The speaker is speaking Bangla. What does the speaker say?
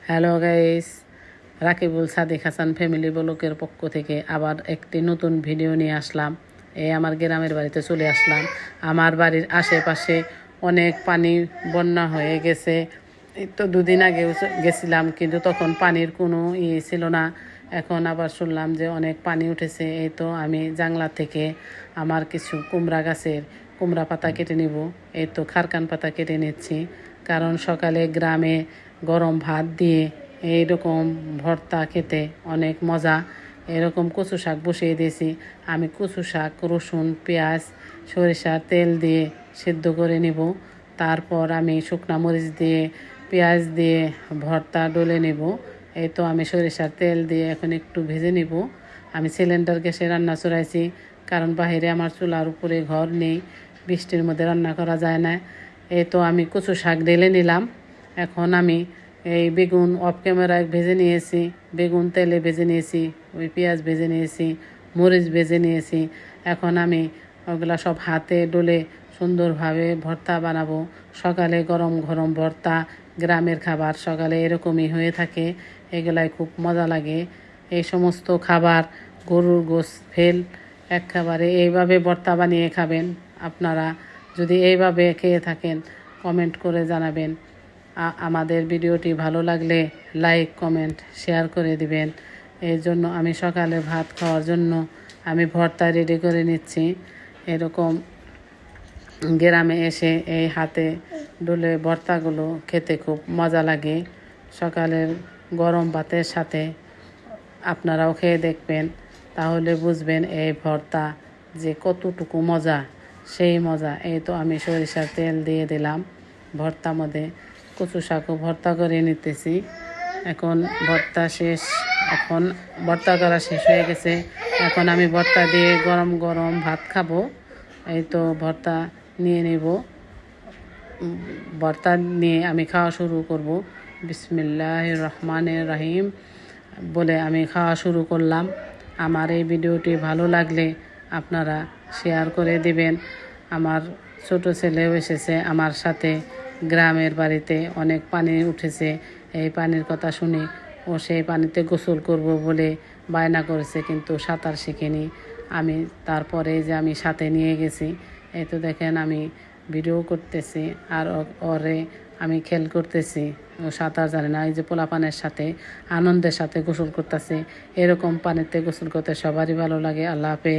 Hello guys, Rakibul Sadiq Hasan family ব্লকের পক্ষ থেকে আবার একটি নতুন ভিডিও নিয়ে আসলাম। আমার গ্রামের বাড়িতে চলে আসলাম। আমার বাড়ির আশেপাশে অনেক পানি, বন্যা হয়ে গেছে। এই তো দুদিন আগে গেছিলাম, কিন্তু তখন পানির কোনো ছিল না। এখন আবার শুনলাম যে অনেক পানি উঠেছে। এই তো আমি জাংলা থেকে আমার কিছু কুমড়া গাছের কুমড়া পাতা কেটে নিব। এই তো খারকান পাতা কেটে নিচ্ছি, কারণ সকালে গ্রামে গরম ভাত দিয়ে এইরকম ভর্তা খেতে অনেক মজা। এরকম কচু শাক বসিয়ে দিয়েছি। আমি কচু শাক, রসুন, পেঁয়াজ, সরিষার তেল দিয়ে সিদ্ধ করে নিব। তারপর আমি শুকনো মরিচ দিয়ে, পেঁয়াজ দিয়ে ভর্তা ডলে নেব। এই তো আমি সরিষার তেল দিয়ে এখন একটু ভেজে নিব। আমি সিলিন্ডার গ্যাসে রান্না চড়াইছি, কারণ বাইরে আমার চুলার উপরে ঘর নেই, বৃষ্টির মধ্যে রান্না করা যায় না। এই তো আমি কচু শাক ঢেলে নিলাম। এখন আমি এই বেগুন অফ ক্যামেরায় ভেজে নিয়েছি, বেগুন তেলে ভেজে নিয়েছি, ওই পেঁয়াজ ভেজে নিয়েছি, মরিচ ভেজে নিয়েছি। এখন আমি ওগুলা সব হাতে ডলে সুন্দরভাবে ভর্তা বানাবো। সকালে গরম গরম ভর্তা, গ্রামের খাবার সকালে এরকমই হয়ে থাকে। এগুলাই খুব মজা লাগে। এই সমস্ত খাবার গরুর গোশত ফেল একেবারে এইভাবে ভর্তা বানিয়ে খাবেন আপনারা। যদি এইভাবে খেয়ে থাকেন, কমেন্ট করে জানাবেন। আমাদের ভিডিওটি ভালো লাগলে লাইক, কমেন্ট, শেয়ার করে দিবেন। এই জন্য আমি সকালে ভাত খাওয়ার জন্য আমি ভর্তা রেডি করে নিচ্ছি। এরকম গ্রামে এসে এই হাতে ডলে ভর্তাগুলো খেতে খুব মজা লাগে। সকালের গরম ভাতের সাথে আপনারাও খেয়ে দেখবেন, তাহলে বুঝবেন এই ভর্তা যে কতটুকু মজা, সেই মজা। এই তো আমি সরিষার তেল দিয়ে দিলাম ভর্তার মধ্যে। কচু শাকও ভর্তা করে নিতেছি। এখন ভর্তা শেষ, এখন ভর্তা করা শেষ হয়ে গেছে। এখন আমি ভর্তা দিয়ে গরম গরম ভাত খাবো। এই তো ভর্তা নিয়ে নেব। ভর্তা নিয়ে আমি খাওয়া শুরু করব। বিসমিল্লাহির রহমানির রহিম বলে আমি খাওয়া শুরু করলাম। আমার এই ভিডিওটি ভালো লাগলে আপনারা শেয়ার করে দিবেন। আমার ছোট ছেলেও এসেছে আমার সাথে। গ্রামের বাড়িতে অনেক পানি উঠেছে। এই পানির কথা শুনে ও সেই পানিতে গোসল করব বলে বায়না করেছে, কিন্তু সাঁতার শিখেনি। আমি তারপরে যে আমি সাথে নিয়ে গেছি। এই তো দেখেন আমি ভিডিও করতেছি আর ওরে আমি খেল করতেছি। ও সাঁতার জানে না, এই যে পোলাপানের সাথে আনন্দের সাথে গোসল করতেছে। এরকম পানিতে গোসল করতে সবারই ভালো লাগে। আল্লাহ হাফেজ।